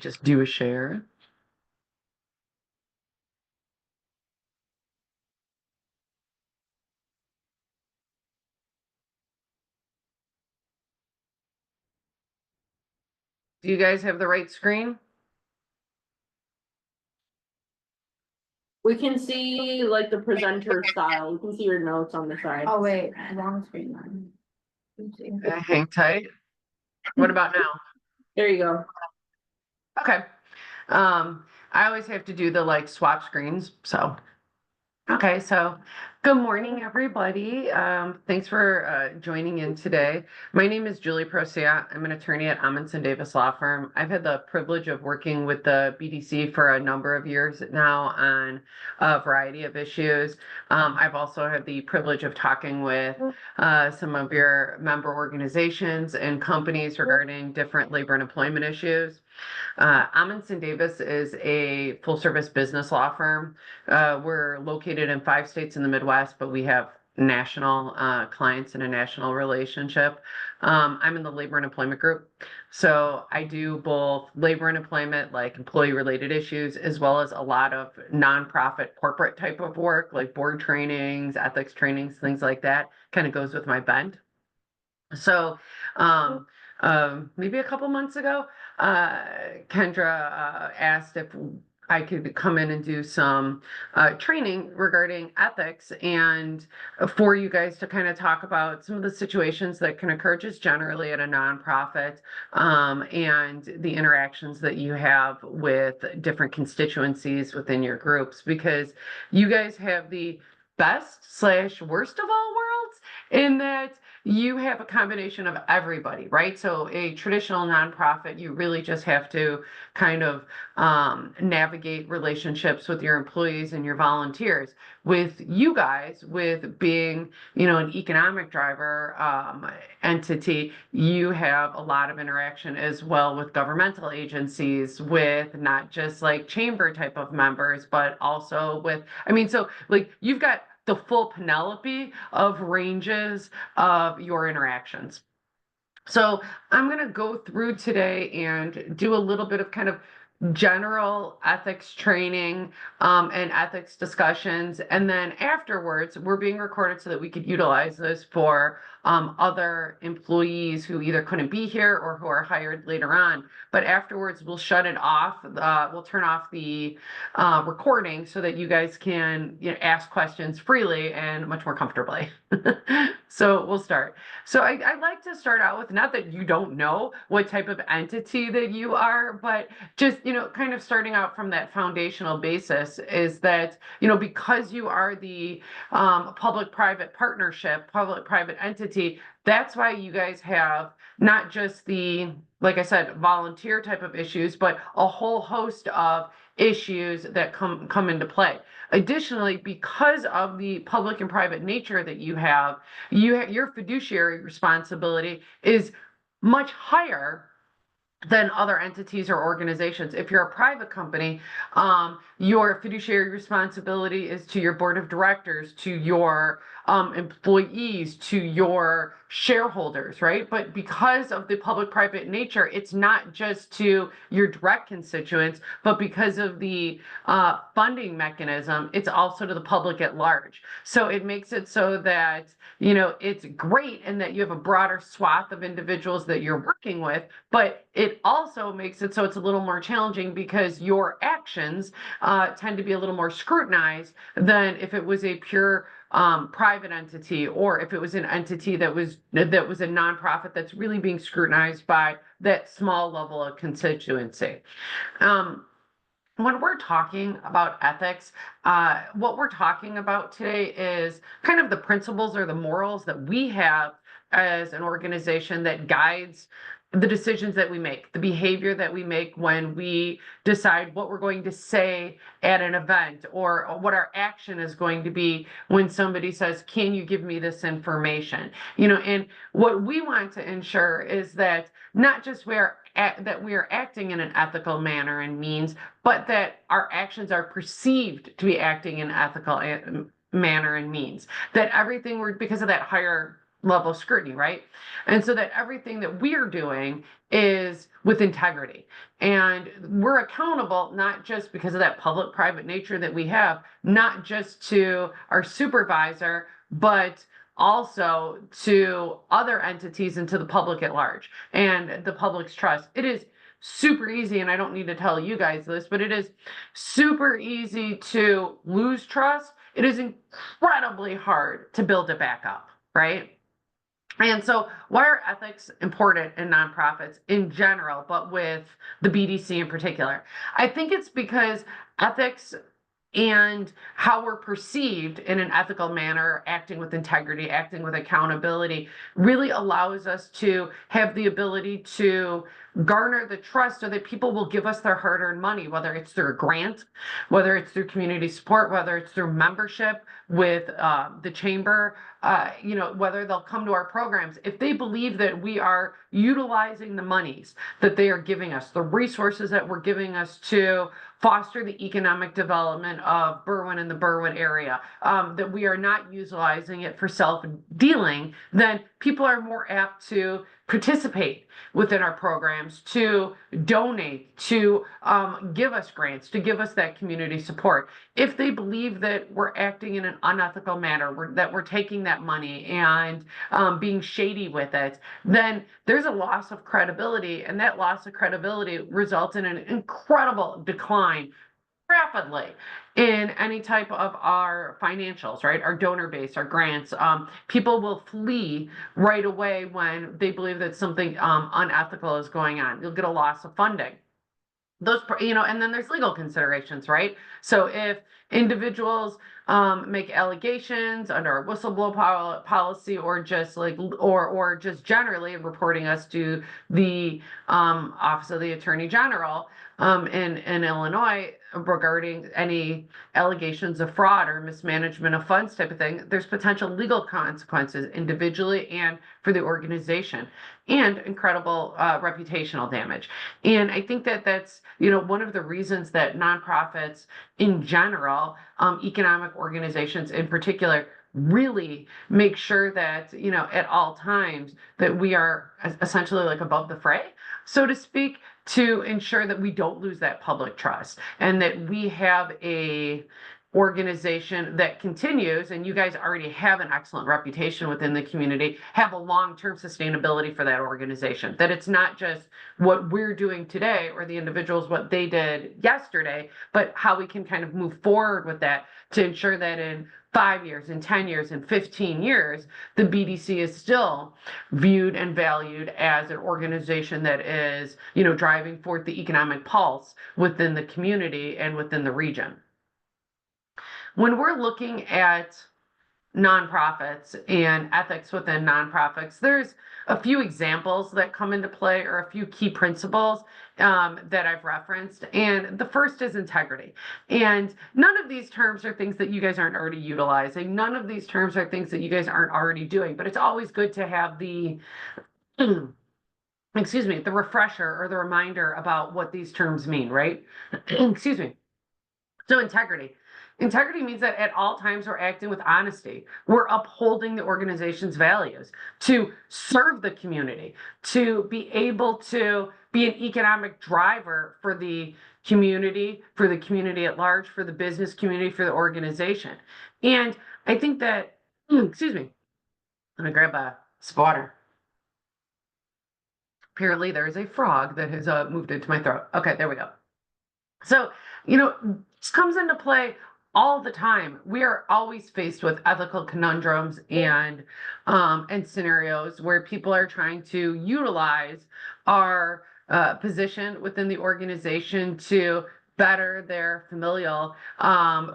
Just do a share. Do you guys have the right screen? We can see like the presenter style. We can see your notes on the side. Oh, wait, wrong screen then. Hang tight. What about now? There you go. Okay. I always have to do the like swap screens. So, okay. So good morning, everybody. Thanks for joining in today. My name is Julie Procia. I'm an attorney at Amundsen Davis Law Firm. I've had the privilege of working with the BDC for a number of years now on a variety of issues. I've also had the privilege of talking with some of your member organizations and companies regarding different labor and employment issues. Amundsen Davis is a full service business law firm. We're located in 5 states in the Midwest, but we have national clients and a national relationship. I'm in the labor and employment group. So I do both labor and employment, like employee related issues, as well as a lot of nonprofit corporate type of work, like board trainings, ethics trainings, things like that. Kind of goes with my bent. So maybe a couple months ago, Kendra asked if I could come in and do some training regarding ethics and for you guys to kind of talk about some of the situations that can occur just generally at a nonprofit and the interactions that you have with different constituencies within your groups, because you guys have the best/worst of all worlds in that you have a combination of everybody, right? So a traditional nonprofit, you really just have to kind of navigate relationships with your employees and your volunteers. With you guys, with being, an economic driver entity, you have a lot of interaction as well with governmental agencies, with not just like chamber type of members, but also with, so like you've got the full panoply of ranges of your interactions. So I'm going to go through today and do a little bit of kind of general ethics training and ethics discussions. And then afterwards, we're being recorded so that we could utilize this for other employees who either couldn't be here or who are hired later on. But afterwards, we'll shut it off. We'll turn off the recording so that you guys can ask questions freely and much more comfortably. So we'll start. So I'd like to start out with, not that you don't know what type of entity that you are, but just, kind of starting out from that foundational basis is that, because you are the public-private partnership, public-private entity, that's why you guys have not just the, like I said, volunteer type of issues, but a whole host of issues that come into play. Additionally, because of the public and private nature that you have, your fiduciary responsibility is much higher than other entities or organizations. If you're a private company, your fiduciary responsibility is to your board of directors, to your employees, to your shareholders, right? But because of the public-private nature, it's not just to your direct constituents, but because of the funding mechanism, it's also to the public at large. So it makes it so that, it's great in that you have a broader swath of individuals that you're working with, but it also makes it so it's a little more challenging because your actions tend to be a little more scrutinized than if it was a pure private entity, or if it was an entity that was a nonprofit that's really being scrutinized by that small level of constituency. When we're talking about ethics, what we're talking about today is kind of the principles or the morals that we have as an organization that guides the decisions that we make, the behavior that we make when we decide what we're going to say at an event, or what our action is going to be when somebody says, can you give me this information? And what we want to ensure is that not just that we are acting in an ethical manner and means, but that our actions are perceived to be acting in ethical manner and means. That everything because of that higher level of scrutiny, right? And so that everything that we're doing is with integrity. And we're accountable, not just because of that public-private nature that we have, not just to our supervisor, but also to other entities and to the public at large and the public's trust. It is super easy, and I don't need to tell you guys this, but it is super easy to lose trust. It is incredibly hard to build it back up, right? And so why are ethics important in nonprofits in general, but with the BDC in particular? I think it's because ethics and how we're perceived in an ethical manner, acting with integrity, acting with accountability, really allows us to have the ability to garner the trust so that people will give us their hard-earned money, whether it's through a grant, whether it's through community support, whether it's through membership with the chamber, whether they'll come to our programs. If they believe that we are utilizing the monies that they are giving us, the resources that we're giving us to foster the economic development of Berwyn and the Berwyn area, that we are not utilizing it for self-dealing, then people are more apt to participate within our programs, to donate, to give us grants, to give us that community support. If they believe that we're acting in an unethical manner, that we're taking that money and being shady with it, then there's a loss of credibility, and that loss of credibility results in an incredible decline rapidly in any type of our financials, right? Our donor base, our grants. People will flee right away when they believe that something unethical is going on. You'll get a loss of funding. And then there's legal considerations, right? So if individuals make allegations under a whistleblower policy, or just or just generally reporting us to the Office of the Attorney General in Illinois regarding any allegations of fraud or mismanagement of funds type of thing, there's potential legal consequences individually and for the organization, and incredible reputational damage. And I think that that's, one of the reasons that nonprofits in general, economic organizations in particular, really make sure that, at all times that we are essentially like above the fray, so to speak, to ensure that we don't lose that public trust and that we have a organization that continues, and you guys already have an excellent reputation within the community, have a long-term sustainability for that organization, that it's not just what we're doing today or the individuals what they did yesterday, but how we can kind of move forward with that to ensure that in 5 years, in 10 years, in 15 years, the BDC is still viewed and valued as an organization that is, driving forth the economic pulse within the community and within the region. When we're looking at nonprofits and ethics within nonprofits, there's a few examples that come into play, or a few key principles that I've referenced. And the first is integrity. And none of these terms are things that you guys aren't already utilizing. None of these terms are things that you guys aren't already doing, but it's always good to have the the refresher or the reminder about what these terms mean, right? Excuse me. So integrity. Integrity means that at all times we're acting with honesty. We're upholding the organization's values to serve the community, to be able to be an economic driver for the community at large, for the business community, for the organization. And I think that, excuse me, let me grab a spotter. Apparently there is a frog that has moved into my throat. Okay, there we go. So, this comes into play all the time. We are always faced with ethical conundrums and scenarios where people are trying to utilize our position within the organization to better their familial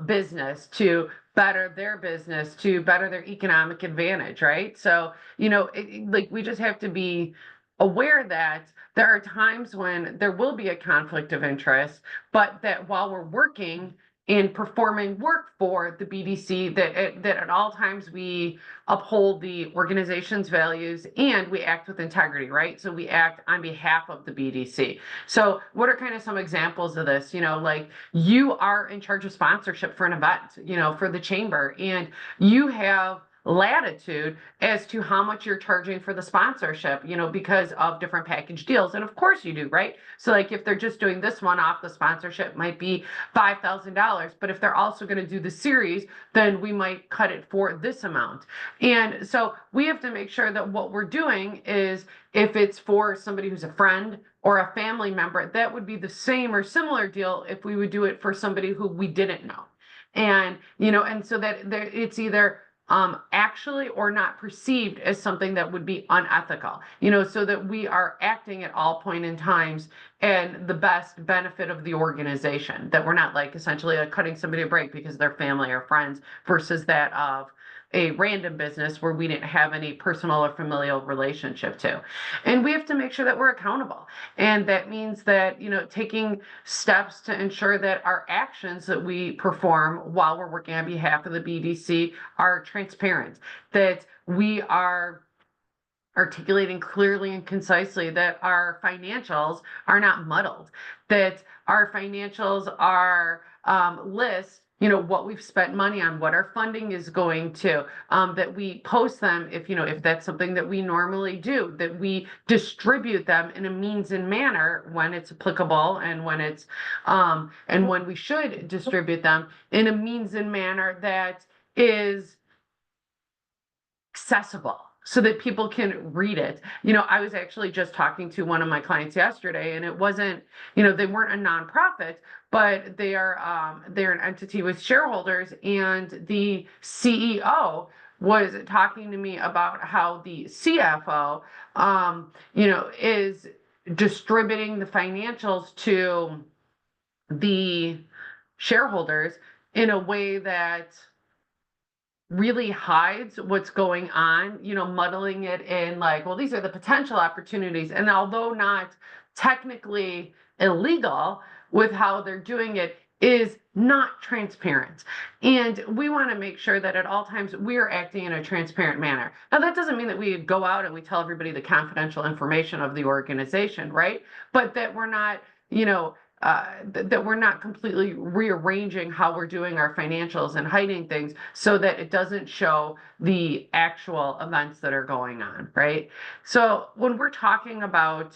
business, to better their business, to better their economic advantage, right? So, we just have to be aware that there are times when there will be a conflict of interest, but that while we're working and performing work for the BDC, that at all times we uphold the organization's values and we act with integrity, right? So we act on behalf of the BDC. So what are kind of some examples of this? Like you are in charge of sponsorship for an event, for the chamber, and you have latitude as to how much you're charging for the sponsorship, because of different package deals. And of course you do, right? So like if they're just doing this one off, the sponsorship might be $5,000, but if they're also going to do the series, then we might cut it for this amount. And so we have to make sure that what we're doing is, if it's for somebody who's a friend or a family member, that would be the same or similar deal if we would do it for somebody who we didn't know. And, and so that it's either actually or not perceived as something that would be unethical, so that we are acting at all point in times and the best benefit of the organization, that we're not like essentially like cutting somebody a break because they're family or friends versus that of a random business where we didn't have any personal or familial relationship to. And we have to make sure that we're accountable. And that means that, taking steps to ensure that our actions that we perform while we're working on behalf of the BDC are transparent, that we are articulating clearly and concisely, that our financials are not muddled, that our financials are list what we've spent money on, what our funding is going to, that we post them if that's something that we normally do, that we distribute them in a means and manner when it's applicable, and when it's and when we should distribute them in a means and manner that is accessible so that people can read it. I was actually just talking to one of my clients yesterday, and it wasn't, they weren't a nonprofit, but they're an entity with shareholders, and the CEO was talking to me about how the CFO, is distributing the financials to the shareholders in a way that really hides what's going on, muddling it in like, well, these are the potential opportunities. And although not technically illegal with how they're doing it, is not transparent. And we want to make sure that at all times we are acting in a transparent manner. Now, that doesn't mean that we go out and we tell everybody the confidential information of the organization, right? But that we're not, that we're not completely rearranging how we're doing our financials and hiding things so that it doesn't show the actual events that are going on, right? So when we're talking about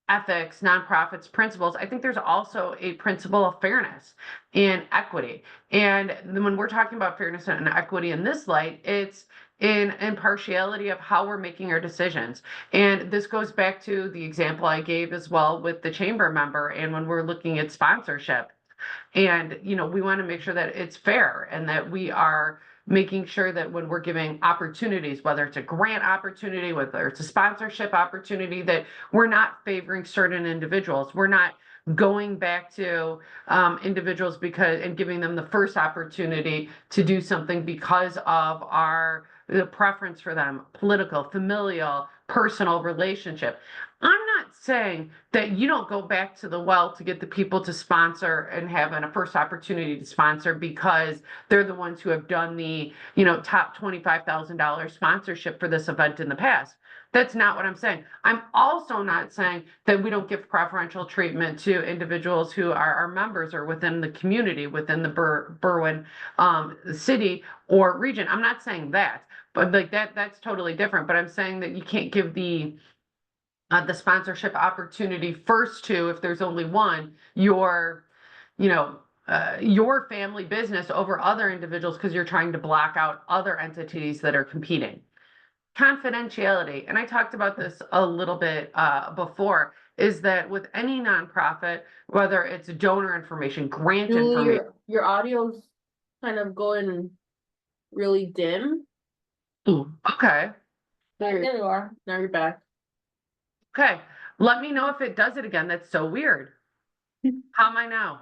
ethics, nonprofits, principles, I think there's also a principle of fairness and equity. And when we're talking about fairness and equity in this light, it's in impartiality of how we're making our decisions. And this goes back to the example I gave as well with the chamber member, and when we're looking at sponsorship. And, we want to make sure that it's fair, and that we are making sure that when we're giving opportunities, whether it's a grant opportunity, whether it's a sponsorship opportunity, that we're not favoring certain individuals. We're not going back to individuals and giving them the first opportunity to do something because of the preference for them, political, familial, personal relationship. I'm not saying that you don't go back to the well to get the people to sponsor and have a first opportunity to sponsor because they're the ones who have done the, top $25,000 sponsorship for this event in the past. That's not what I'm saying. I'm also not saying that we don't give preferential treatment to individuals who are our members or within the community, within the Berwyn city or region. I'm not saying that, but like that's totally different. But I'm saying that you can't give the sponsorship opportunity first to, if there's only one, your family business over other individuals because you're trying to block out other entities that are competing. Confidentiality, and I talked about this a little bit before, is that with any nonprofit, whether it's donor information, grant information. Your audio's kind of going really dim. Ooh, okay. There you are. Now you're back. Okay. Let me know if it does it again. That's so weird. How am I now?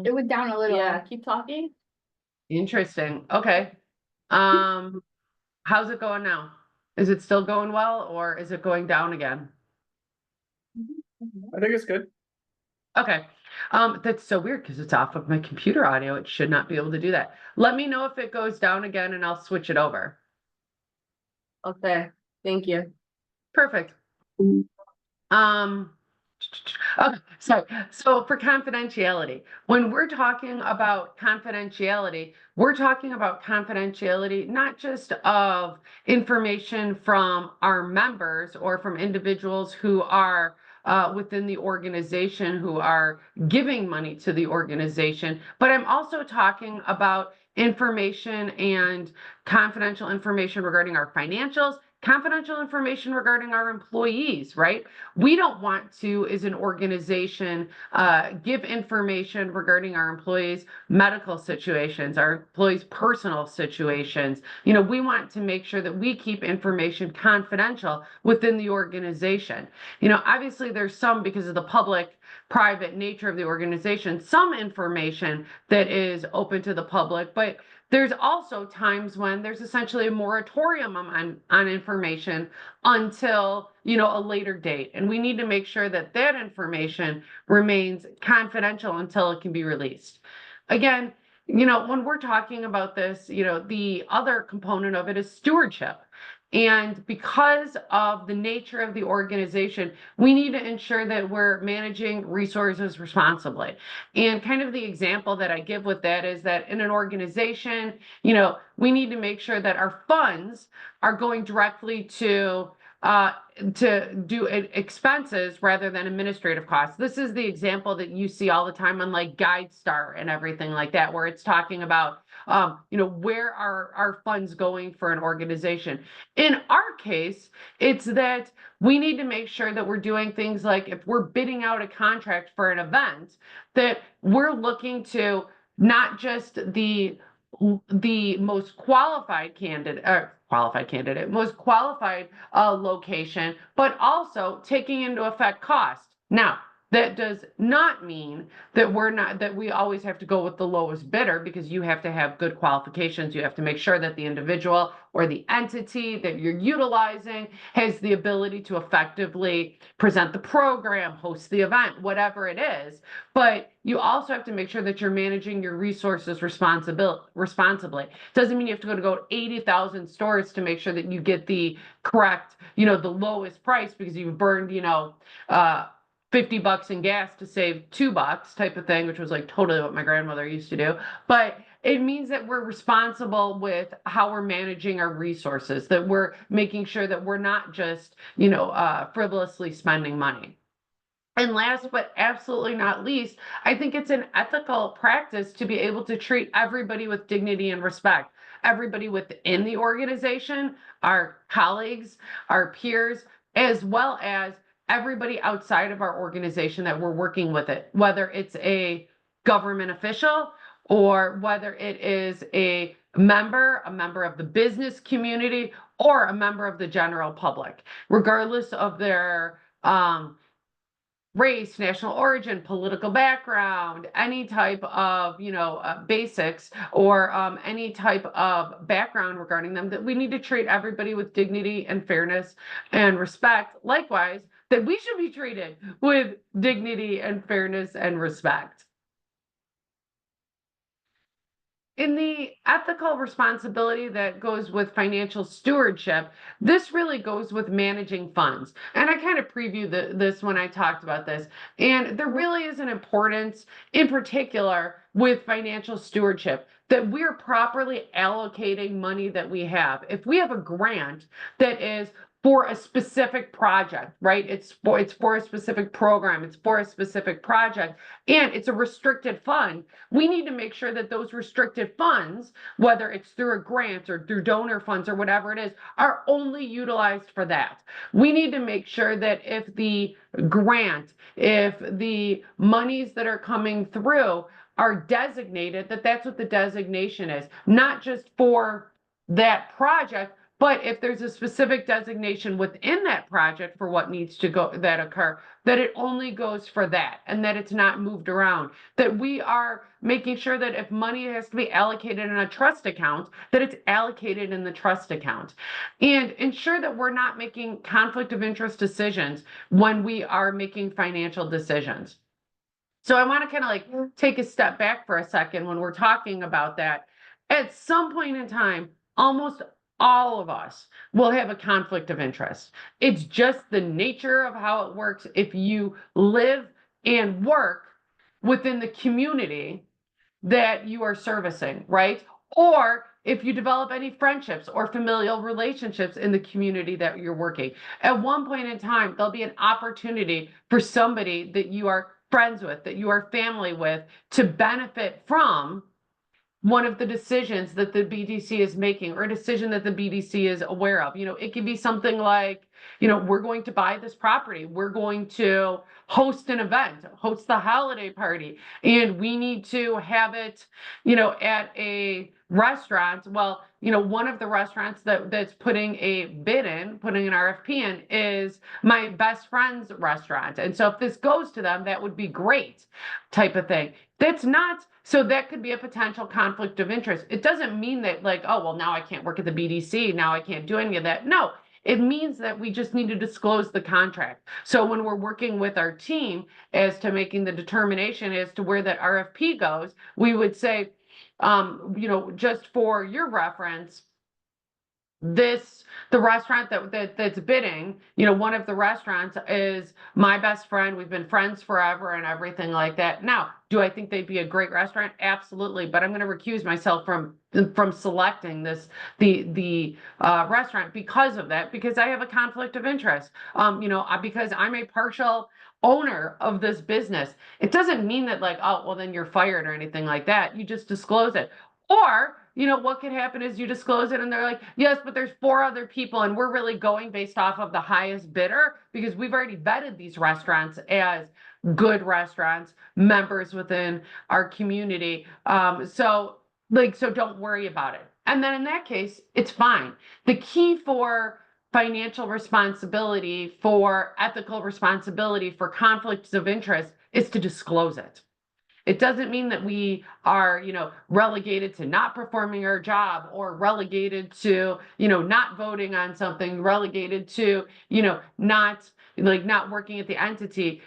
It was down a little. Yeah, keep talking. Interesting. Okay. How's it going now? Is it still going well, or is it going down again? I think it's good. Okay. That's so weird because it's off of my computer audio. It should not be able to do that. Let me know if it goes down again and I'll switch it over. Okay, thank you. Perfect. Okay, so for confidentiality, when we're talking about confidentiality, we're talking about confidentiality not just of information from our members or from individuals who are within the organization who are giving money to the organization, but I'm also talking about information and confidential information regarding our financials, confidential information regarding our employees, right? We don't want to, as an organization, give information regarding our employees' medical situations, our employees' personal situations. You know, we want to make sure that we keep information confidential within the organization. You know, obviously there's some, because of the public-private nature of the organization, some information that is open to the public, but there's also times when there's essentially a moratorium on information until, you know, a later date. And we need to make sure that that information remains confidential until it can be released. Again, you know, when we're talking about this, you know, the other component of it is stewardship. And because of the nature of the organization, we need to ensure that we're managing resources responsibly. And kind of the example that I give with that is that in an organization, you know, we need to make sure that our funds are going directly to do expenses rather than administrative costs. This is the example that you see all the time on like GuideStar and everything like that, where it's talking about, you know, where are our funds going for an organization. In our case, it's that we need to make sure that we're doing things like if we're bidding out a contract for an event, that we're looking to not just the most qualified candidate, most qualified location, but also taking into effect cost. Now, that does not mean that we always have to go with the lowest bidder, because you have to have good qualifications. You have to make sure that the individual or the entity that you're utilizing has the ability to effectively present the program, host the event, whatever it is. But you also have to make sure that you're managing your resources responsibly. Doesn't mean you have to go to 80,000 stores to make sure that you get the correct, you know, the lowest price because you've burned, you know, $50 in gas to save $2 type of thing, which was like totally what my grandmother used to do. But it means that we're responsible with how we're managing our resources, that we're making sure that we're not just, you know, frivolously spending money. And last but absolutely not least, I think it's an ethical practice to be able to treat everybody with dignity and respect. Everybody within the organization, our colleagues, our peers, as well as everybody outside of our organization that we're working with it, whether it's a government official or whether it is a member of the business community or a member of the general public, regardless of their race, national origin, political background, any type of, you know, basics or any type of background regarding them, that we need to treat everybody with dignity and fairness and respect. Likewise, that we should be treated with dignity and fairness and respect. In the ethical responsibility that goes with financial stewardship, this really goes with managing funds. And I kind of previewed this when I talked about this. And there really is an importance, in particular, with financial stewardship, that we're properly allocating money that we have. If we have a grant that is for a specific project, right? It's for a specific program, it's for a specific project, and it's a restricted fund. We need to make sure that those restricted funds, whether it's through a grant or through donor funds or whatever it is, are only utilized for that. We need to make sure that if the grant, if the monies that are coming through are designated, that that's what the designation is, not just for that project, but if there's a specific designation within that project for what needs to occur, that it only goes for that and that it's not moved around. That we are making sure that if money has to be allocated in a trust account, that it's allocated in the trust account. And ensure that we're not making conflict of interest decisions when we are making financial decisions. So I want to kind of like take a step back for a second when we're talking about that. At some point in time, almost all of us will have a conflict of interest. It's just the nature of how it works. If you live and work within the community that you are servicing, right? Or if you develop any friendships or familial relationships in the community that you're working. At one point in time, there'll be an opportunity for somebody that you are friends with, that you are family with, to benefit from one of the decisions that the BDC is making, or a decision that the BDC is aware of. It could be something like, we're going to buy this property. We're going to host an event, host the holiday party, and we need to have it, at a restaurant. Well, one of the restaurants that's putting a bid in, putting an RFP in, is my best friend's restaurant. And so if this goes to them, that would be great, type of thing. That's not, so that could be a potential conflict of interest. It doesn't mean that, like, oh, well, now I can't work at the BDC. Now I can't do any of that. No, it means that we just need to disclose the contract. So when we're working with our team as to making the determination as to where that RFP goes, we would say, just for your reference, the restaurant that's bidding, one of the restaurants is my best friend. We've been friends forever and everything like that. Now, do I think they'd be a great restaurant? Absolutely. But I'm going to recuse myself from selecting the restaurant because of that, because I have a conflict of interest. Because I'm a partial owner of this business. It doesn't mean that, like, oh, well, then you're fired or anything like that. You just disclose it. Or, what could happen is you disclose it and they're like, yes, but there's 4 other people and we're really going based off of the highest bidder because we've already vetted these restaurants as good restaurants, members within our community. So don't worry about it. And then in that case, it's fine. The key for financial responsibility, for ethical responsibility, for conflicts of interest is to disclose it. It doesn't mean that we are, relegated to not performing our job, or relegated to, not voting on something, relegated to, not working at the entity.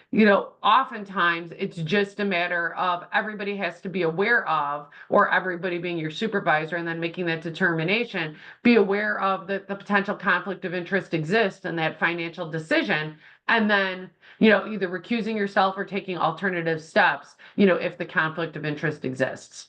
Oftentimes it's just a matter of everybody has to be aware of, or everybody being your supervisor and then making that determination, be aware of the potential conflict of interest exists in that financial decision. And then, either recusing yourself or taking alternative steps, if the conflict of interest exists.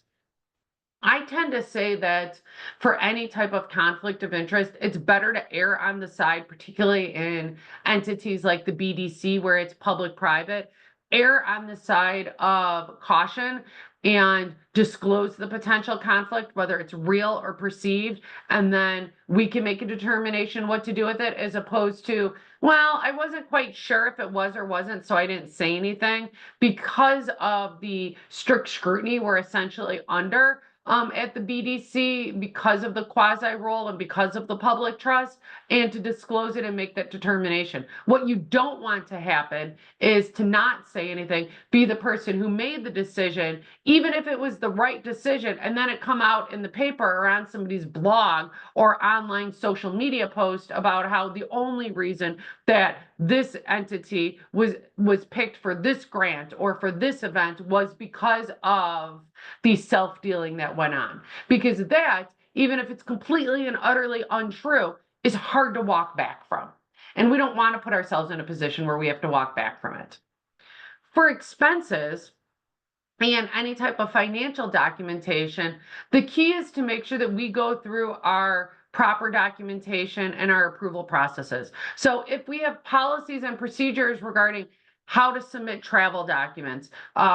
I tend to say that for any type of conflict of interest, it's better to err on the side, particularly in entities like the BDC where it's public-private, err on the side of caution and disclose the potential conflict, whether it's real or perceived, and then we can make a determination what to do with it, as opposed to, well, I wasn't quite sure if it was or wasn't, so I didn't say anything. Because of the strict scrutiny we're essentially under at the BDC, because of the quasi role and because of the public trust, and to disclose it and make that determination. What you don't want to happen is to not say anything, be the person who made the decision, even if it was the right decision, and then it come out in the paper or on somebody's blog or online social media post about how the only reason that this entity was picked for this grant or for this event was because of the self-dealing that went on. Because that, even if it's completely and utterly untrue, is hard to walk back from. And we don't want to put ourselves in a position where we have to walk back from it. For expenses and any type of financial documentation, the key is to make sure that we go through our proper documentation and our approval processes. So if we have policies and procedures regarding how to submit travel documents,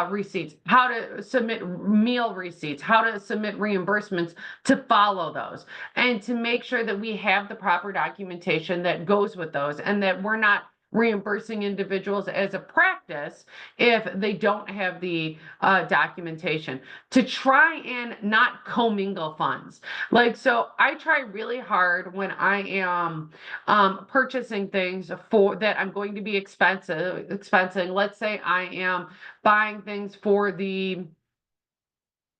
receipts, how to submit meal receipts, how to submit reimbursements, to follow those and to make sure that we have the proper documentation that goes with those, and that we're not reimbursing individuals as a practice if they don't have the documentation, to try and not commingle funds. So I try really hard when I am purchasing things for that I'm going to be expensing. Let's say I am buying things for the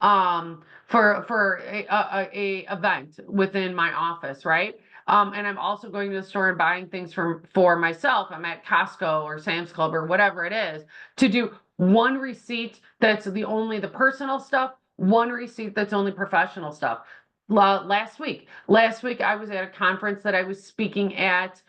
for a event within my office, right? And I'm also going to the store and buying things for myself. I'm at Costco or Sam's Club or whatever it is, to do one receipt that's only the personal stuff, one receipt that's only professional stuff. last week. Last week I was at a conference that I was speaking at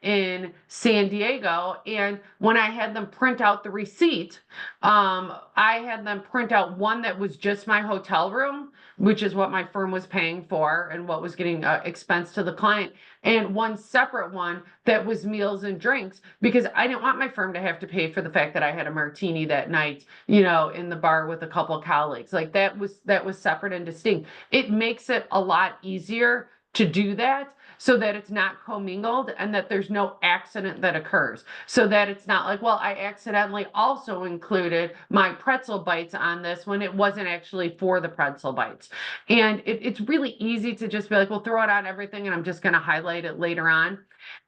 in San Diego, and when I had them print out the receipt, I had them print out one that was just my hotel room, which is what my firm was paying for and what was getting expense to the client, and one separate one that was meals and drinks, because I didn't want my firm to have to pay for the fact that I had a martini that night, you know, in the bar with a couple of colleagues. Like that was separate and distinct. It makes it a lot easier to do that, so that it's not commingled and that there's no accident that occurs. So that it's not like, well, I accidentally also included my pretzel bites on this when it wasn't actually for the pretzel bites. And it's really easy to just be like, well, throw it on everything and I'm just going to highlight it later on.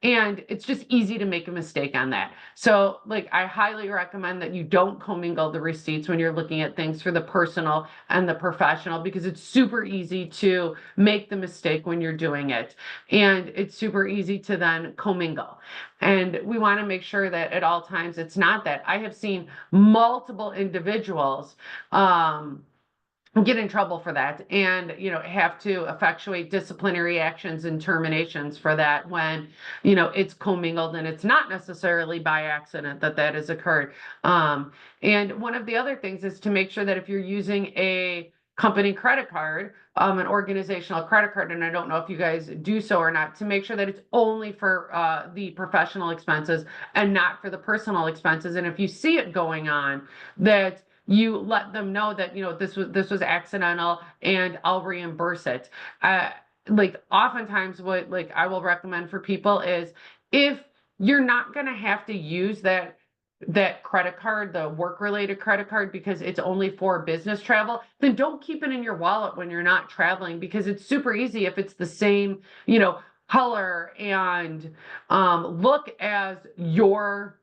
And it's just easy to make a mistake on that. So like, I highly recommend that you don't commingle the receipts when you're looking at things for the personal and the professional, because it's super easy to make the mistake when you're doing it. And it's super easy to then commingle. And we want to make sure that at all times it's not that. I have seen multiple individuals get in trouble for that, and you know, have to effectuate disciplinary actions and terminations for that when, you know, it's commingled and it's not necessarily by accident that that has occurred. And one of the other things is to make sure that if you're using a company credit card, an organizational credit card, and I don't know if you guys do so or not, to make sure that it's only for the professional expenses and not for the personal expenses. And if you see it going on, that you let them know that, you know, this was accidental and I'll reimburse it. Like oftentimes what like I will recommend for people is, if you're not going to have to use that credit card, the work-related credit card, because it's only for business travel, then don't keep it in your wallet when you're not traveling, because it's super easy if it's the same, you know, color and look as your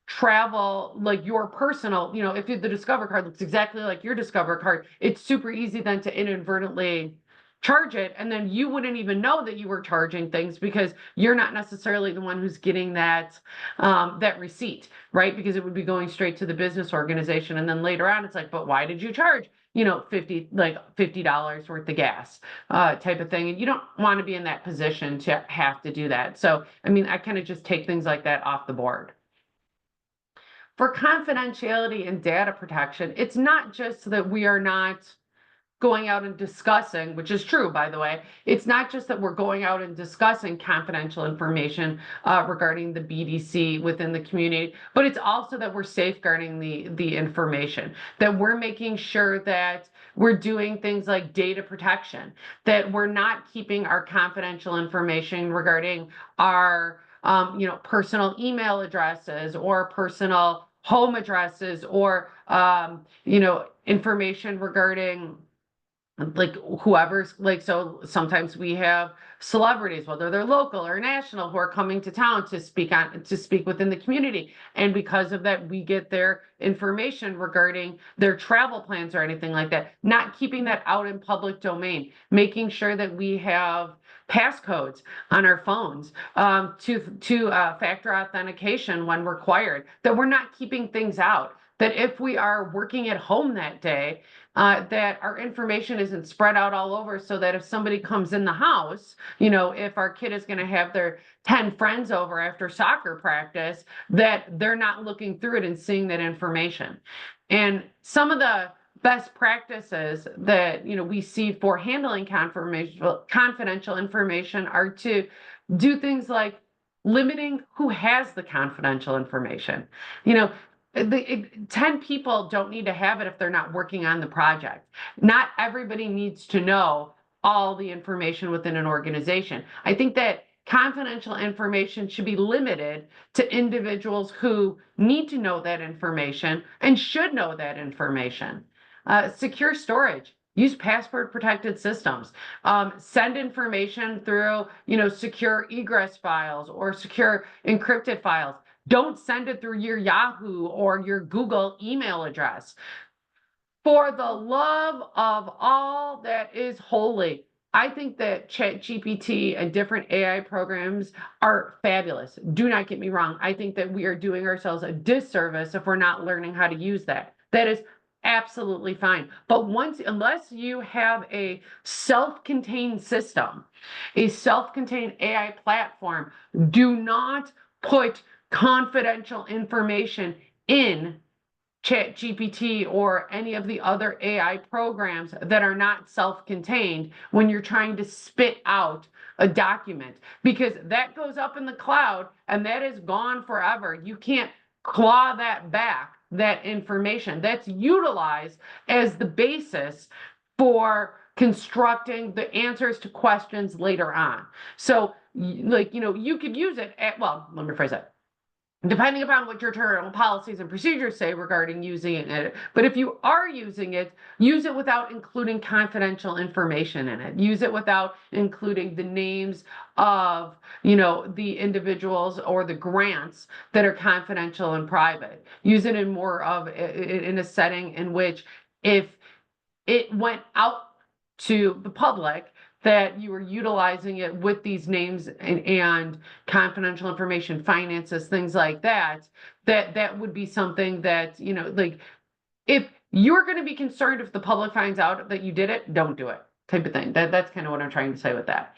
travel, like your personal, you know, if the Discover card looks exactly like your Discover card, it's super easy then to inadvertently charge it, and then you wouldn't even know that you were charging things, because you're not necessarily the one who's getting that that receipt, right? Because it would be going straight to the business organization, and then later on it's like, but why did you charge, you know, $50 worth of gas type of thing? And you don't want to be in that position to have to do that. So I mean, I kind of just take things like that off the board. For confidentiality and data protection, it's not just that we are not going out and discussing, which is true, by the way. It's not just that we're going out and discussing confidential information regarding the BDC within the community, but it's also that we're safeguarding the information, that we're making sure that we're doing things like data protection, that we're not keeping our confidential information regarding our you know, personal email addresses or personal home addresses, or you know, information regarding like whoever's, like, so sometimes we have celebrities, whether they're local or national, who are coming to town to speak within the community, and because of that we get their information regarding their travel plans or anything like that. Not keeping that out in public domain, making sure that we have passcodes on our phones, to factor authentication when required, that we're not keeping things out, that if we are working at home that day, that our information isn't spread out all over, so that if somebody comes in the house, you know, if our kid is going to have their 10 friends over after soccer practice, that they're not looking through it and seeing that information. And some of the best practices that, you know, we see for handling confidential information are to do things like limiting who has the confidential information. You know, 10 people don't need to have it if they're not working on the project. Not everybody needs to know all the information within an organization. I think that confidential information should be limited to individuals who need to know that information and should know that information. Secure storage. Use password protected systems. Send information through, you know, secure egress files or secure encrypted files. Don't send it through your Yahoo or your Google email address. For the love of all that is holy, I think that ChatGPT and different AI programs are fabulous. Do not get me wrong. I think that we are doing ourselves a disservice if we're not learning how to use that. That is absolutely fine. But unless you have a self-contained system, a self-contained AI platform, do not put confidential information in ChatGPT or any of the other AI programs that are not self-contained when you're trying to spit out a document, because that goes up in the cloud and that is gone forever. You can't claw that back, that information. That's utilized as the basis for constructing the answers to questions later on. So, like, you could use it well, let me rephrase that. Depending upon what your internal policies and procedures say regarding using it. But if you are using it, use it without including confidential information in it. Use it without including the names of, the individuals or the grants that are confidential and private. Use it in in a setting in which if it went out to the public, that you were utilizing it with these names and confidential information, finances, things like that, that would be something that, like, if you're going to be concerned if the public finds out that you did it, don't do it, type of thing. That's kind of what I'm trying to say with that.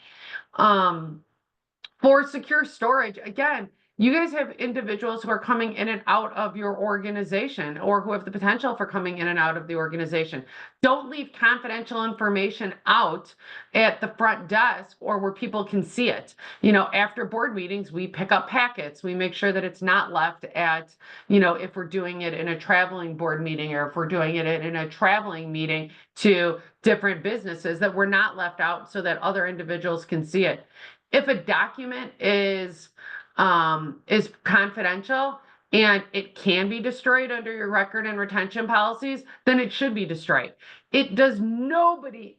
For secure storage, again, you guys have individuals who are coming in and out of your organization, or who have the potential for coming in and out of the organization. Don't leave confidential information out at the front desk or where people can see it. After board meetings, we pick up packets. We make sure that it's not left at, if we're doing it in a traveling board meeting, or if we're doing it in a traveling meeting to different businesses, that we're not left out so that other individuals can see it. If a document is confidential and it can be destroyed under your record and retention policies, then it should be destroyed. It does nobody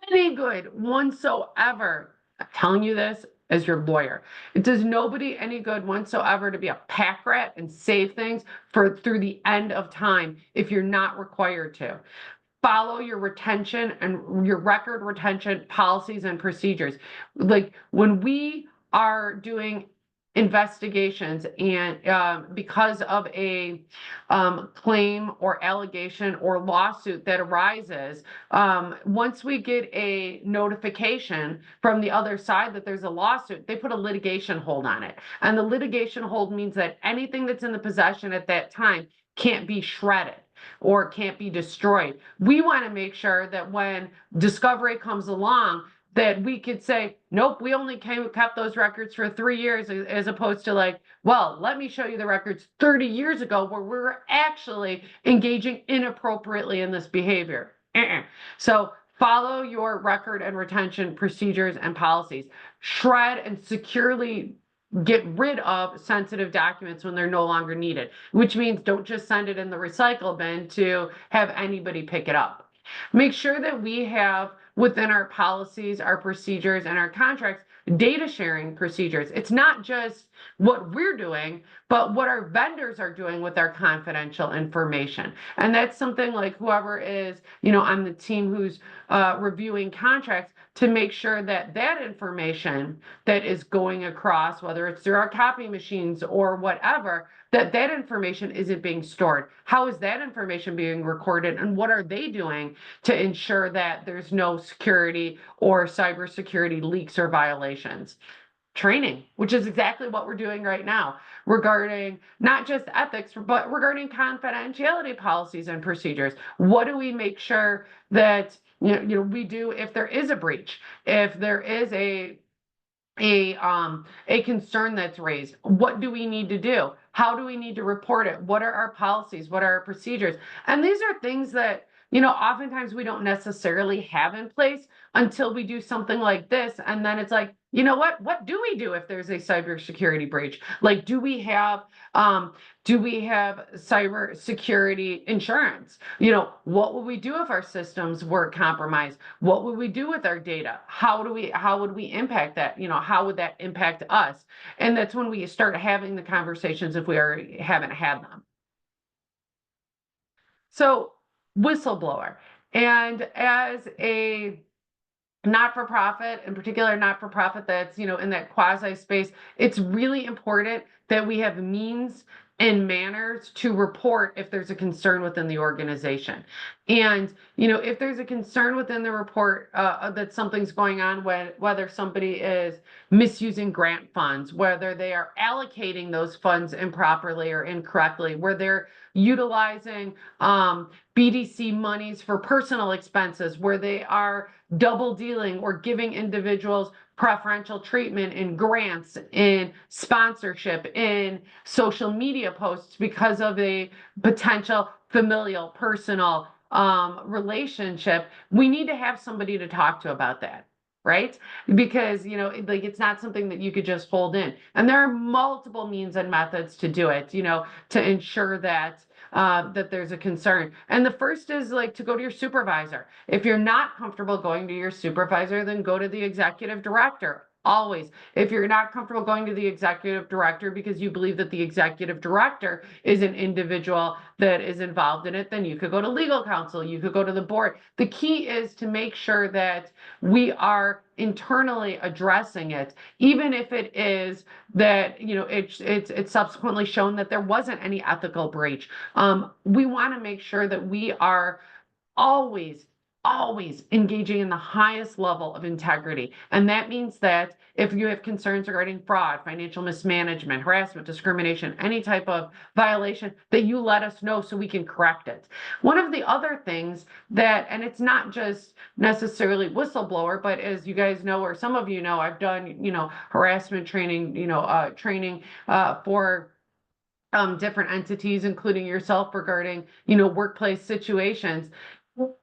any good whatsoever. I'm telling you this as your lawyer. It does nobody any good whatsoever to be a pack rat and save things through the end of time if you're not required to. Follow your retention and your record retention policies and procedures. Like, when we are doing investigations and because of a claim or allegation or lawsuit that arises, once we get a notification from the other side that there's a lawsuit, they put a litigation hold on it. And the litigation hold means that anything that's in the possession at that time can't be shredded or can't be destroyed. We want to make sure that when discovery comes along, that we could say, nope, we only kept those records for 3 years, as opposed to like, well, let me show you the records 30 years ago where we were actually engaging inappropriately in this behavior. So follow your record and retention procedures and policies. Shred and securely get rid of sensitive documents when they're no longer needed, which means don't just send it in the recycle bin to have anybody pick it up. Make sure that we have within our policies, our procedures, and our contracts, data sharing procedures. It's not just what we're doing, but what our vendors are doing with our confidential information. And that's something like whoever is, on the team who's reviewing contracts, to make sure that that information that is going across, whether it's through our copy machines or whatever, that information isn't being stored. How is that information being recorded, and what are they doing to ensure that there's no security or cybersecurity leaks or violations? Training, which is exactly what we're doing right now, regarding not just ethics, but regarding confidentiality policies and procedures. What do we make sure that we do if there is a breach, if there is a concern that's raised? What do we need to do? How do we need to report it? What are our policies? What are our procedures? And these are things that, oftentimes we don't necessarily have in place until we do something like this. And then it's like, what do we do if there's a cybersecurity breach? Like, do we have cybersecurity insurance? What would we do if our systems were compromised? What would we do with our data? How would we impact that? How would that impact us? And that's when we start having the conversations, if we already haven't had them. So, whistleblower. And as a not-for-profit, in particular not-for-profit that's in that quasi space, it's really important that we have means and manners to report if there's a concern within the organization. And, if there's a concern within the report, that something's going on, whether somebody is misusing grant funds, whether they are allocating those funds improperly or incorrectly, where they're utilizing BDC monies for personal expenses, where they are double dealing or giving individuals preferential treatment in grants, in sponsorship, in social media posts because of a potential familial, personal relationship, we need to have somebody to talk to about that. Right? Because, like it's not something that you could just fold in. And there are multiple means and methods to do it, to ensure that that there's a concern. And the first is like to go to your supervisor. If you're not comfortable going to your supervisor, then go to the executive director. Always. If you're not comfortable going to the executive director because you believe that the executive director is an individual that is involved in it, then you could go to legal counsel, you could go to the board. The key is to make sure that we are internally addressing it, even if it is that, it's subsequently shown that there wasn't any ethical breach. We want to make sure that we are always engaging in the highest level of integrity. And that means that if you have concerns regarding fraud, financial mismanagement, harassment, discrimination, any type of violation, that you let us know so we can correct it. One of the other things that, and it's not just necessarily whistleblower, but as you guys know, or some of you know, I've done, harassment training, training for different entities, including yourself, regarding, workplace situations.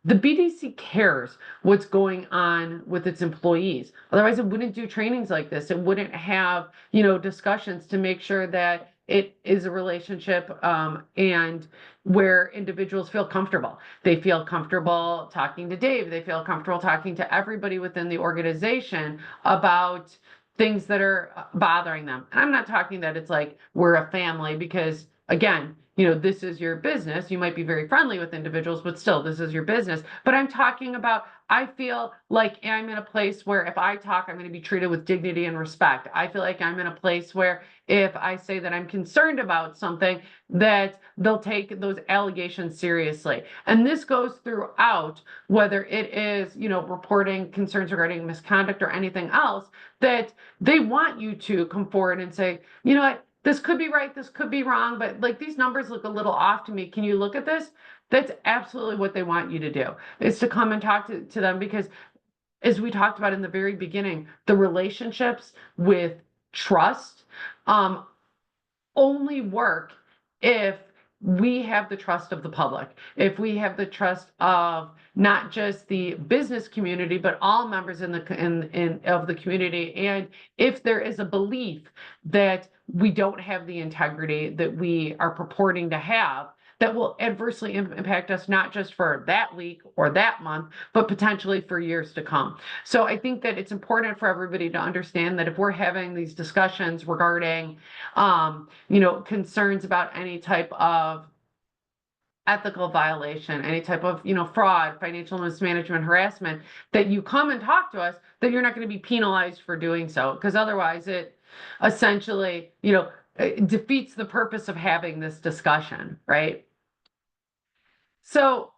The BDC cares what's going on with its employees. Otherwise, it wouldn't do trainings like this. It wouldn't have, discussions to make sure that it is a relationship and where individuals feel comfortable. They feel comfortable talking to Dave. They feel comfortable talking to everybody within the organization about things that are bothering them. And I'm not talking that it's like we're a family, because again, this is your business. You might be very friendly with individuals, but still, this is your business. But I'm talking about, I feel like I'm in a place where if I talk, I'm going to be treated with dignity and respect. I feel like I'm in a place where if I say that I'm concerned about something, that they'll take those allegations seriously. And this goes throughout, whether it is, reporting concerns regarding misconduct or anything else, that they want you to come forward and say, you know what, this could be right, this could be wrong, but like these numbers look a little off to me. Can you look at this? That's absolutely what they want you to do, is to come and talk to them, because as we talked about in the very beginning, the relationships with trust only work if we have the trust of the public, if we have the trust of not just the business community, but all members of the community. And if there is a belief that we don't have the integrity that we are purporting to have, that will adversely impact us, not just for that week or that month, but potentially for years to come. So I think that it's important for everybody to understand that if we're having these discussions regarding, concerns about any type of ethical violation, any type of, fraud, financial mismanagement, harassment, that you come and talk to us, that you're not going to be penalized for doing so, because otherwise it essentially, it defeats the purpose of having this discussion, right? So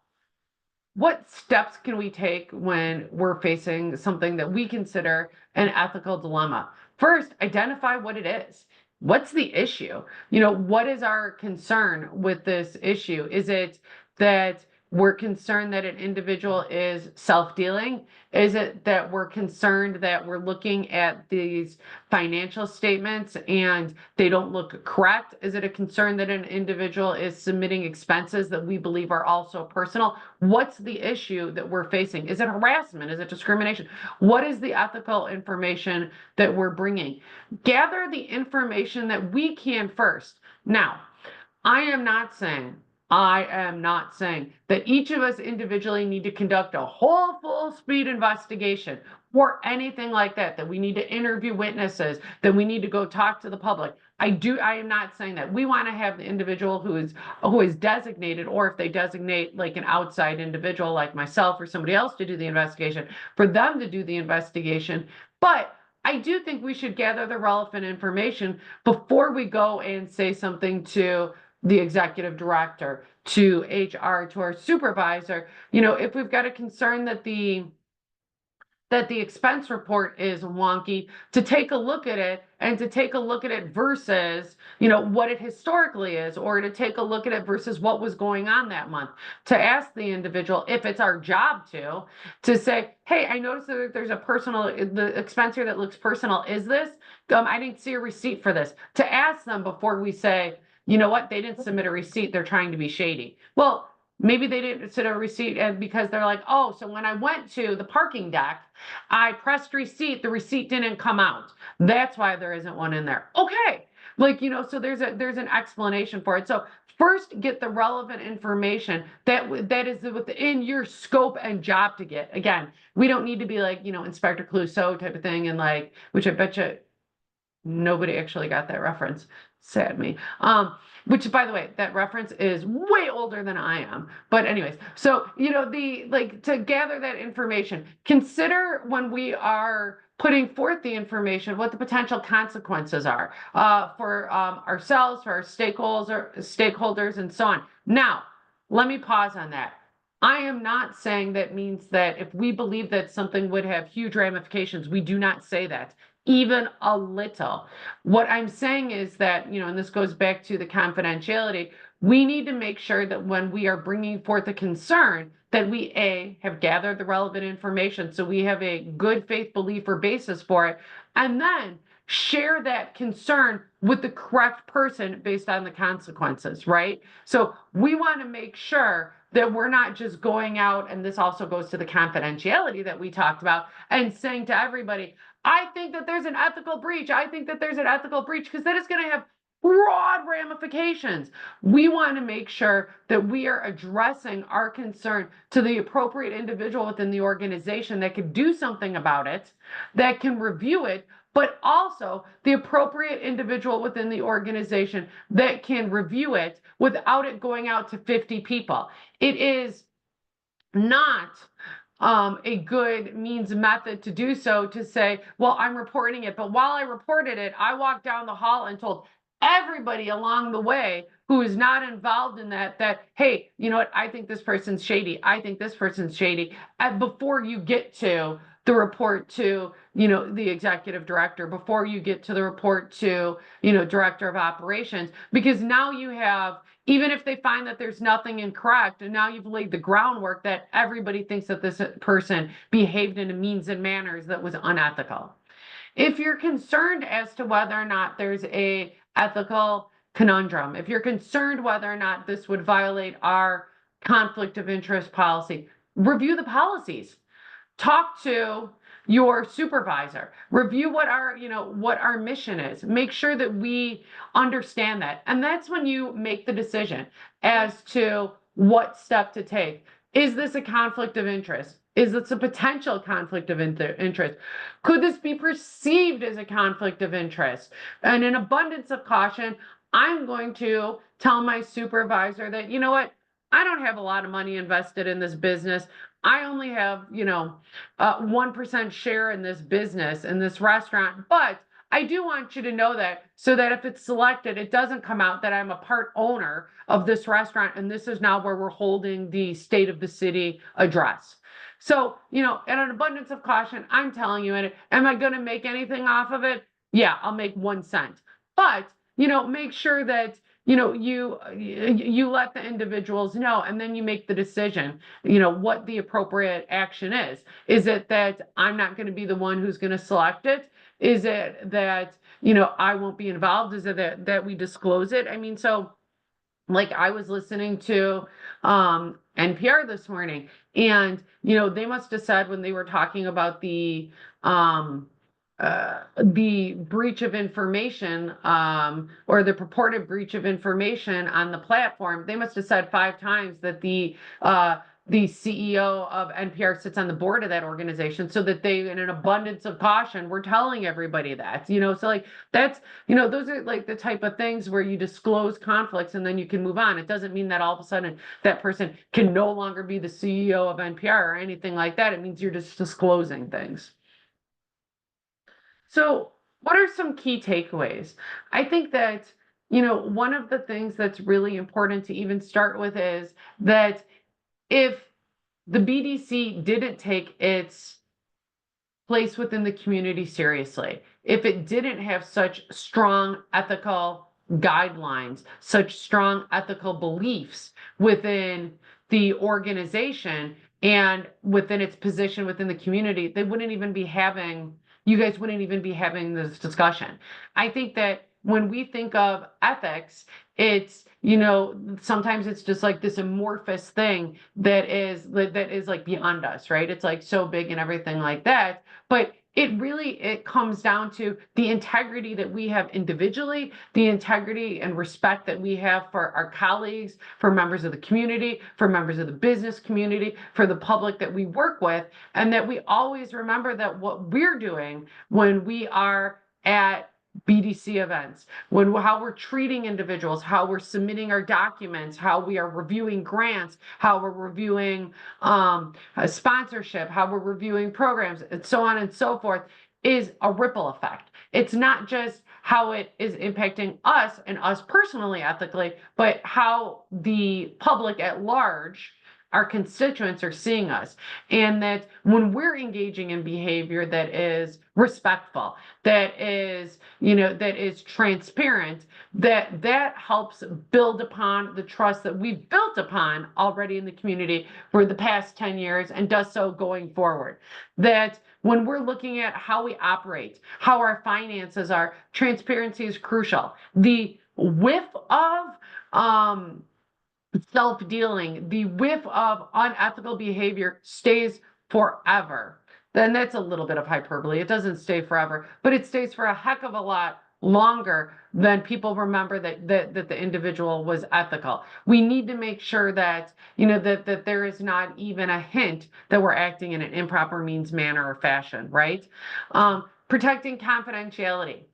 what steps can we take when we're facing something that we consider an ethical dilemma? First, identify what it is. What's the issue? What is our concern with this issue? Is it that we're concerned that an individual is self-dealing? Is it that we're concerned that we're looking at these financial statements and they don't look correct? Is it a concern that an individual is submitting expenses that we believe are also personal? What's the issue that we're facing? Is it harassment? Is it discrimination? What is the ethical information that we're bringing? Gather the information that we can first. Now, I am not saying that each of us individually need to conduct a whole full speed investigation or anything like that, that we need to interview witnesses, that we need to go talk to the public. I am not saying that. We want to have the individual who is designated, or if they designate like an outside individual like myself or somebody else to do the investigation, for them to do the investigation. But I do think we should gather the relevant information before we go and say something to the executive director, to HR, to our supervisor. If we've got a concern that the expense report is wonky, to take a look at it and to take a look at it versus, what it historically is, or to take a look at it versus what was going on that month. To ask the individual, if it's our job to say, hey, I noticed that there's the expense here that looks personal. Is this? I didn't see a receipt for this. To ask them before we say, you know what, they didn't submit a receipt, they're trying to be shady. Well, maybe they didn't send a receipt and because they're like, oh, so when I went to the parking deck, I pressed receipt, the receipt didn't come out. That's why there isn't one in there. Okay. So there's an explanation for it. So first get the relevant information that is within your scope and job to get. Again, we don't need to be like, Inspector Clouseau type of thing and which I bet you nobody actually got that reference. Sad me. Which by the way, that reference is way older than I am. But anyways, so to gather that information, consider when we are putting forth the information, what the potential consequences are for ourselves, for our stakeholders, and so on. Now, let me pause on that. I am not saying that means that if we believe that something would have huge ramifications, we do not say that. Even a little. What I'm saying is that, and this goes back to the confidentiality, we need to make sure that when we are bringing forth a concern, that we have gathered the relevant information so we have a good faith belief or basis for it, and then share that concern with the correct person based on the consequences, right? So we want to make sure that we're not just going out, and this also goes to the confidentiality that we talked about, and saying to everybody, I think that there's an ethical breach. I think that there's an ethical breach, because that is going to have broad ramifications. We want to make sure that we are addressing our concern to the appropriate individual within the organization that can do something about it, that can review it, but also the appropriate individual within the organization that can review it without it going out to 50 people. It is not a good means method to do so, to say, well, I'm reporting it, but while I reported it, I walked down the hall and told everybody along the way who is not involved in that, hey, you know what, I think this person's shady, I think this person's shady, before you get to the report to, the executive director, before you get to the report to, director of operations, because now you have, even if they find that there's nothing incorrect, and now you've laid the groundwork that everybody thinks that this person behaved in a means and manners that was unethical. If you're concerned as to whether or not there's a ethical conundrum, if you're concerned whether or not this would violate our conflict of interest policy, review the policies. Talk to your supervisor, review what our mission is, make sure that we understand that. And that's when you make the decision as to what step to take. Is this a conflict of interest? Is this a potential conflict of interest? Could this be perceived as a conflict of interest? And in abundance of caution, I'm going to tell my supervisor that, you know what, I don't have a lot of money invested in this business. I only have, 1% share in this business, in this restaurant, but I do want you to know that, so that if it's selected, it doesn't come out that I'm a part owner of this restaurant, and this is now where we're holding the state of the city address. So, in an abundance of caution, I'm telling you, am I going to make anything off of it? Yeah, I'll make 1 cent. But, make sure that, you let the individuals know, and then you make the decision, what the appropriate action is. Is it that I'm not going to be the one who's going to select it? Is it that, I won't be involved? Is it that we disclose it? I mean, so I was listening to NPR this morning, and, they must have said, when they were talking about the breach of information, or the purported breach of information on the platform, they must have said 5 times that the CEO of NPR sits on the board of that organization, so that they, in an abundance of caution, were telling everybody that, so that's, those are the type of things where you disclose conflicts and then you can move on. It doesn't mean that all of a sudden that person can no longer be the CEO of NPR or anything like that. It means you're just disclosing things. So, what are some key takeaways? I think that, one of the things that's really important to even start with is that if the BDC didn't take its place within the community seriously, if it didn't have such strong ethical guidelines, such strong ethical beliefs within the organization and within its position within the community, you guys wouldn't even be having this discussion. I think that when we think of ethics, it's, sometimes it's just like this amorphous thing that is like beyond us, right? It's like so big and everything like that. But it comes down to the integrity that we have individually, the integrity and respect that we have for our colleagues, for members of the community, for members of the business community, for the public that we work with, and that we always remember that what we're doing when we are at BDC events, how we're treating individuals, how we're submitting our documents, how we are reviewing grants, how we're reviewing sponsorship, how we're reviewing programs, and so on and so forth, is a ripple effect. It's not just how it is impacting us and us personally ethically, but how the public at large, our constituents, are seeing us. And that when we're engaging in behavior that is respectful, that is transparent, that helps build upon the trust that we've built upon already in the community for the past 10 years and does so going forward. That when we're looking at how we operate, how our finances are, transparency is crucial. The whiff of self-dealing, the whiff of unethical behavior stays forever. Then that's a little bit of hyperbole. It doesn't stay forever, but it stays for a heck of a lot longer than people remember that the individual was ethical. We need to make sure that, that there is not even a hint that we're acting in an improper means, manner, or fashion, right? Protecting confidentiality.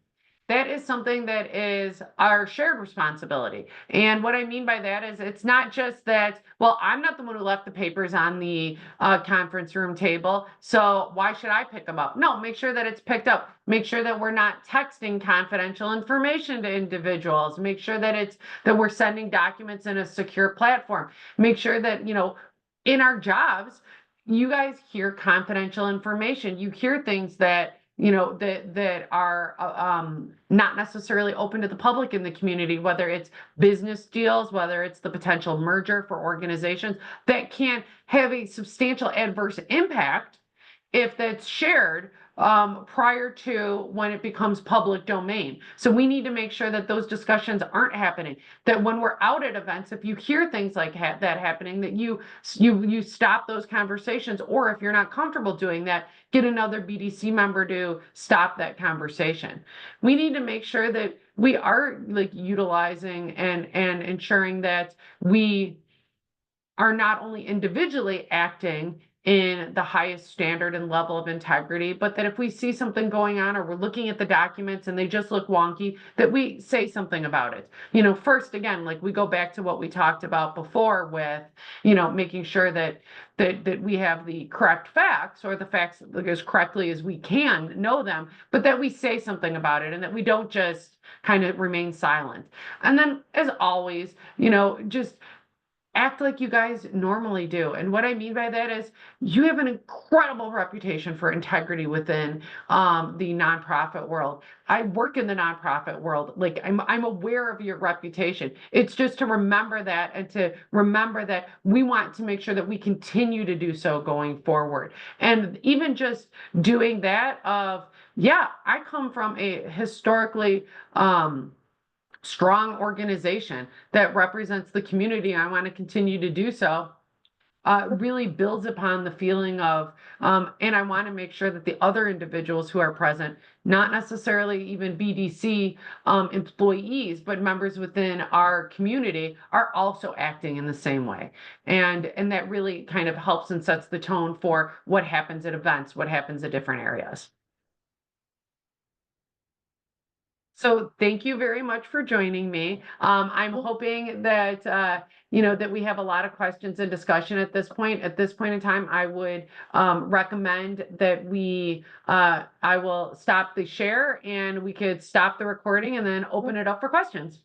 That is something that is our shared responsibility. And what I mean by that is it's not just that, well, I'm not the one who left the papers on the conference room table, so why should I pick them up? No, make sure that it's picked up. Make sure that we're not texting confidential information to individuals. Make sure that we're sending documents in a secure platform. Make sure that, in our jobs, you guys hear confidential information. You hear things that that are not necessarily open to the public in the community, whether it's business deals, whether it's the potential merger for organizations that can have a substantial adverse impact if that's shared prior to when it becomes public domain. So we need to make sure that those discussions aren't happening, that when we're out at events, if you hear things like that happening, that you stop those conversations, or if you're not comfortable doing that, get another BDC member to stop that conversation. We need to make sure that we are utilizing and ensuring that we are not only individually acting in the highest standard and level of integrity, but that if we see something going on or we're looking at the documents and they just look wonky, that we say something about it. First, again, we go back to what we talked about before with, making sure that we have the correct facts, or the facts as correctly as we can know them, but that we say something about it and that we don't just kind of remain silent. And then, as always, just act like you guys normally do. And what I mean by that is you have an incredible reputation for integrity within the nonprofit world. I work in the nonprofit world. I'm aware of your reputation. It's just to remember that, and to remember that we want to make sure that we continue to do so going forward. And even just doing that I come from a historically strong organization that represents the community. I want to continue to do so. Really builds upon the feeling of, and I want to make sure that the other individuals who are present, not necessarily even BDC employees, but members within our community, are also acting in the same way. And that really kind of helps and sets the tone for what happens at events, what happens at different areas. So thank you very much for joining me. I'm hoping that, that we have a lot of questions and discussion at this point. At this point in time, I would, recommend that I will stop the share and we could stop the recording and then open it up for questions.